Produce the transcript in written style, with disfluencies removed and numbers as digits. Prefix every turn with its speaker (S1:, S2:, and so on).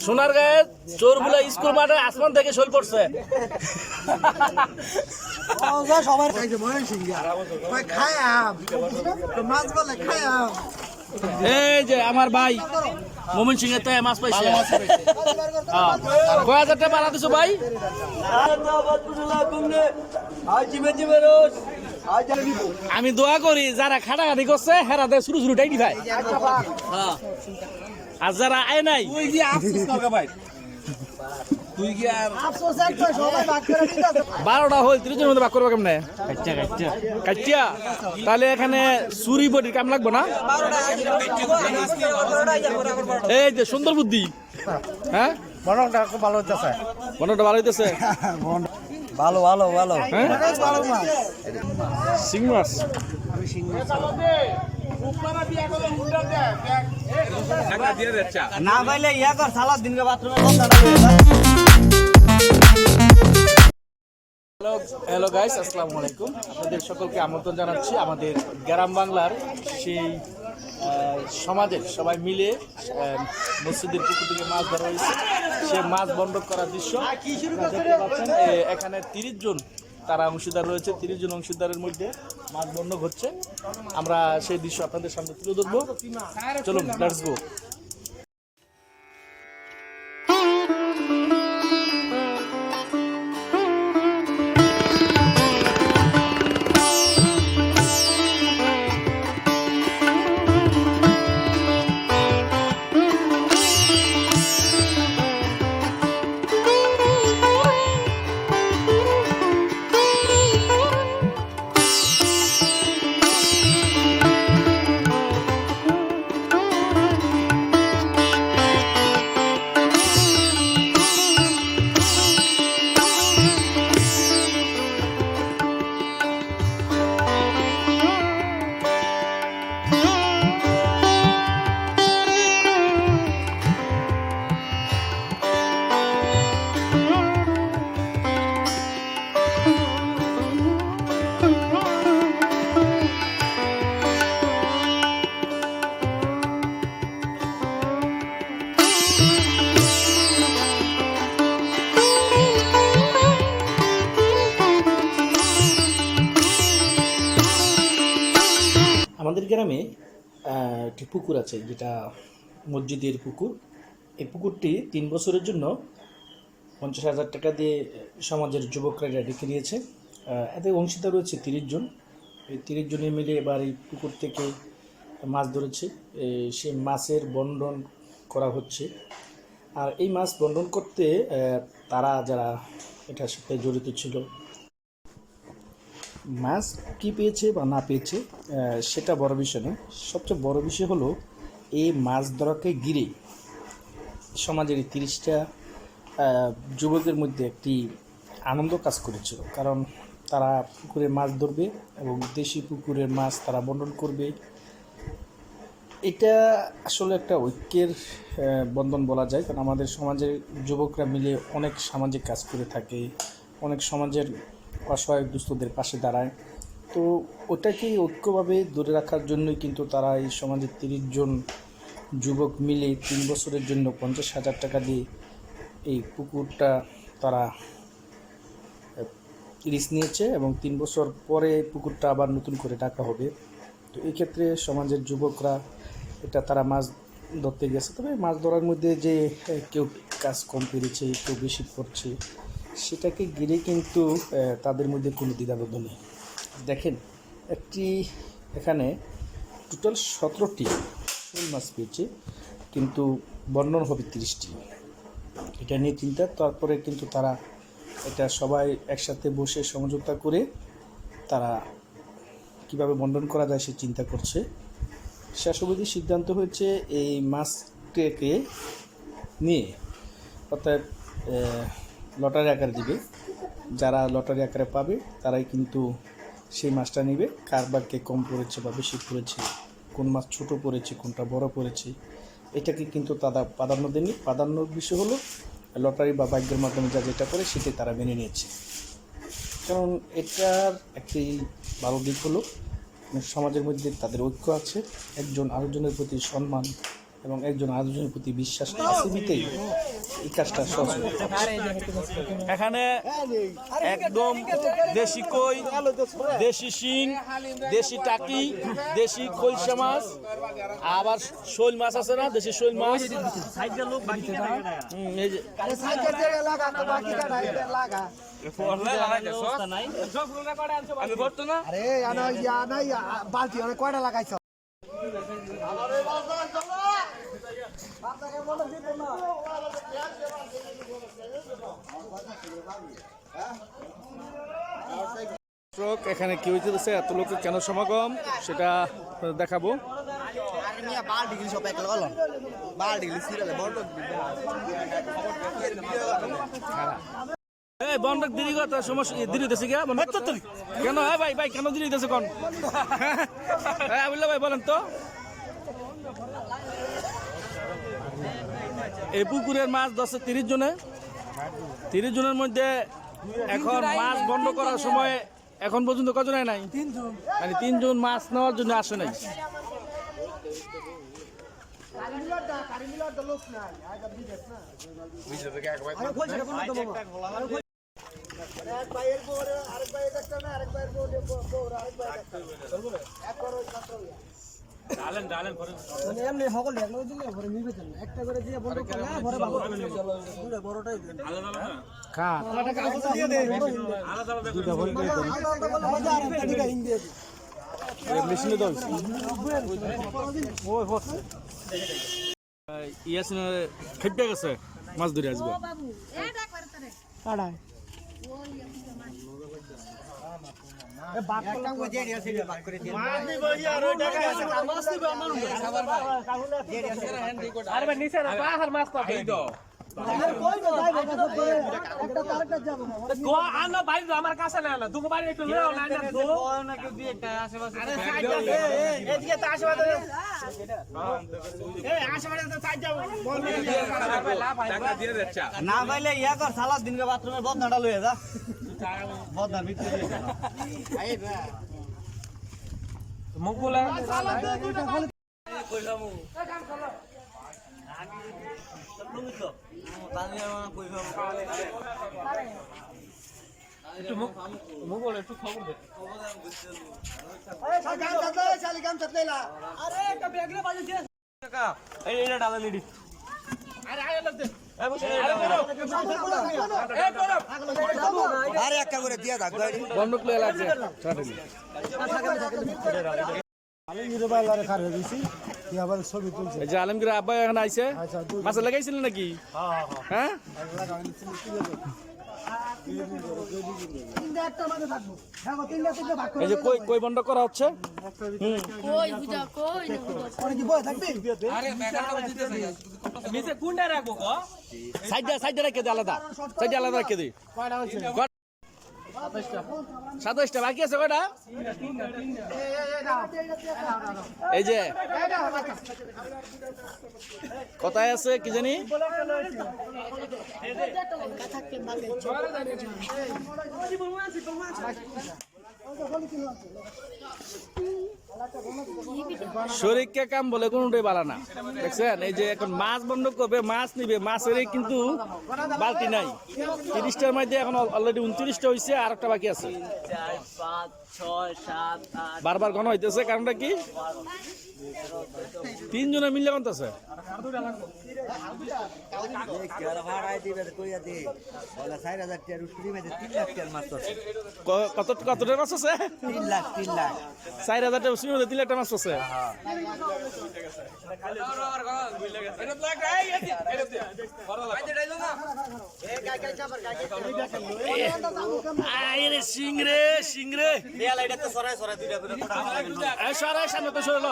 S1: সোনার গায়ে চোরগুলো স্কুল মাঠে আসমান থেকে শৈল পড়ছে।
S2: সবার খাইছে মনে সিংহা খায়াম মাছ বলে খায়াম।
S1: এই যে আমার ভাই মোমিন সিং এর তো মাছ পাইছে। কয় হাজার টাকা বাড়া দিছো ভাই? আমি দোয়া করি যারা খাটাখাটি করছে হেরাতে শুরু শুরু টাইনি ভাই, আর যারা আয় নাই
S3: তুই কি আফসোস করবে ভাই? তুই কি আর
S1: 12টা হল 30 জনের মধ্যে ভাগ করবো কেমনে? কাটিয়া তাহলে এখানে চুরি বটির কাম লাগবো না? এই যে সুন্দর বুদ্ধি। হ্যাঁ
S2: বনটা খুব ভালো হইতেছে,
S1: মনটা ভালো হইতেছে।
S2: ভালো ভালো ভালো
S1: হ্যাঁ সিং মাছ
S2: না পাইলে ইয়া কর সালাদ দিনকে বাথরুমে
S1: হ্যালো গাইস, আসসালামু আলাইকুম। আপনাদের সকলকে আমন্ত্রণ জানাচ্ছি আমাদের গ্রাম বাংলার সেই সমাজের সবাই মিলে মসজিদের পুকুর থেকে মাছ ধরা হয়েছে। সে মাছ বন্ধক করার দৃশ্য দেখতে পাচ্ছেন। এখানে 30 জন তারা অংশীদার রয়েছে, 30 জন অংশীদারের মধ্যে মাছ বন্ধক হচ্ছে। আমরা সেই দৃশ্য আপনাদের সামনে তুলে ধরবো। চলুন, লেটস গো। আমাদের গ্রামে একটি পুকুর আছে, যেটা মসজিদের পুকুর। এই পুকুরটি 3 বছরের জন্য 50,000 টাকা দিয়ে সমাজের যুবকরা রেখে দিয়েছে। এতে অংশীদার রয়েছে 30 জন। এই 30 জনে মিলে এবার এই পুকুর থেকে মাছ ধরেছে। সে মাছের বন্টন করা হচ্ছে। আর এই মাছ বন্টন করতে তারা যারা এটার সাথে জড়িত ছিল, মাছ কী পেয়েছে বা না পেয়েছে সেটা বড় বিষয় নয়। সবচেয়ে বড় বিষয় হলো এই মাছ ধরাকে ঘিরে সমাজের 30টা যুবকের মধ্যে একটি আনন্দ কাজ করেছিল। কারণ তারা পুকুরে মাছ ধরবে এবং দেশি পুকুরের মাছ তারা বন্টন করবে। এটা আসলে একটা ঐক্যের বন্ধন বলা যায়। কারণ আমাদের সমাজের যুবকরা মিলে অনেক সামাজিক কাজ করে থাকে, অনেক সমাজের অসহায় দুস্থদের পাশে দাঁড়ায়। তো ওটাকেই ঐক্যভাবে ধরে রাখার জন্যই কিন্তু তারা এই সমাজের 30 জন যুবক মিলে 3 বছরের জন্য 50,000 টাকা দিয়ে এই পুকুরটা তারা লিজ নিয়েছে এবং 3 বছর পরে পুকুরটা আবার নতুন করে ডাকা হবে। তো এই ক্ষেত্রে সমাজের যুবকরা এটা তারা মাছ ধরতে গেছে। তবে মাছ ধরার মধ্যে যে কেউ কাজ কম পেরেছে, কেউ বেশি করছে, সেটাকে ঘিরে কিন্তু তাদের মধ্যে কোনো দ্বিধাবোধ নেই। দেখেন, একটি এখানে টোটাল 17টি শোল মাছ পেয়েছে, কিন্তু বন্টন হবে 30টি। এটা নিয়ে চিন্তা। তারপরে কিন্তু তারা এটা সবাই একসাথে বসে সমঝোতা করে তারা কিভাবে বন্টন করা যায় সে চিন্তা করছে। শেষ অবধি সিদ্ধান্ত হয়েছে এই মাছটাকে নিয়ে, অর্থাৎ লটারি আকারে দিবে। যারা লটারি আকারে পাবে তারাই কিন্তু সেই মাছটা নেবে। কার ভাগ্যে কম পড়েছে বা বেশি পড়েছে, কোন মাছ ছোটো পড়েছে, কোনটা বড় পড়েছে, এটাকে কিন্তু তারা প্রাধান্য দেয়নি। প্রাধান্যর বিষয় হলো লটারি বা ভাগ্যের মাধ্যমে যা যেটা করে সেটাই তারা মেনে নিয়েছে। কারণ এটার একটি ভালো দিক হলো সমাজের মধ্যে তাদের ঐক্য আছে, একজন আরেকজনের প্রতি সম্মান এবং একজন আরেকজনের প্রতি বিশ্বাস আছে বিতেই এই কাজটা সহজ হয়।
S3: এখানে একদম দেশি কই, দেশি শিং, দেশি টাকি, দেশি খলসা মাছ, আবার শৈল মাছ আছে না, দেশি শৈল মাছ। এই যে আমি করতো না।
S2: বালতি অনেক কয়টা লাগাইছ
S1: দর্শক, এখানে কি হইতেছে, এত লোকের কেন সমাগম সেটা দেখাবো। এই বন্ধক দেরি কথা সমস্যা দেরি হইতেছে কি কেন? হ্যাঁ ভাই ভাই কেন দেরি হইতেছে কোন? হ্যাঁ আবুল্লাহ ভাই বলেন তো। এই পুকুরের মাছ 30 জনে, 30 জনের মধ্যে এখন মাছ বন্ধ করার সময় এখন পর্যন্ত কজন হয় নাই? 3 জন, মানে 3 জন মাছ নেওয়ার জন্য আসে নাই।
S2: এমনি সকল দিলে ঘরে মিলবে না একটা করে দিয়ে বন্ধ করলে ঘরে ভালো বড়টাই দেন
S1: খা মেশিনে দাও ইয়াসিন খেপে গেছে মাছ ধরে আসবে।
S3: আমার কাছে না দুটো বাড়ি একটু
S2: না পাইলে ইয়া কর সালাদ দিনকে বাথরুমের বদনাটা লইয়া যা বদনার ভিতরে
S3: মুখ বলা মুখ বলে একটু খবর দে।
S1: বন্ধক লয়ে লাগছে এই যে আলমগীর আব্বা এখন আইছে মাছ লাগাইছিলেন নাকি? হ্যাঁ এই যে কই কই বন্ধ করা হচ্ছে।
S4: কই বুঝা কই
S3: নিচে কুন্ডা রাখবো গো
S1: সাইডে রেখে দে, আলাদা সাইডে আলাদা রেখে দে। 27টা বাকি আছে কয়টা? এই যে কোথায় আছে কি জানি?
S4: থাকতে ভালো
S1: শরীরকে কাম বলে কোনোটাই বালা না, দেখছেন? এই যে এখন মাছ বন্ধ করবে, মাছ নিবে, মাছের কিন্তু বালতি নাই। 30টার মধ্যে এখন অলরেডি 29টা হয়েছে, আর একটা বাকি আছে।
S2: 4 5 6 7 8
S1: বারবার ঘন হইতেছে, কারণটা কি? 3 জনে মিললে কত আছে? কতটা মাছ আছে?
S2: 3 লাখ
S1: 4,000 টাকা 3 লাখ মাছ আছে। সিংরে সিংরে সরাই সামনে তো সরল।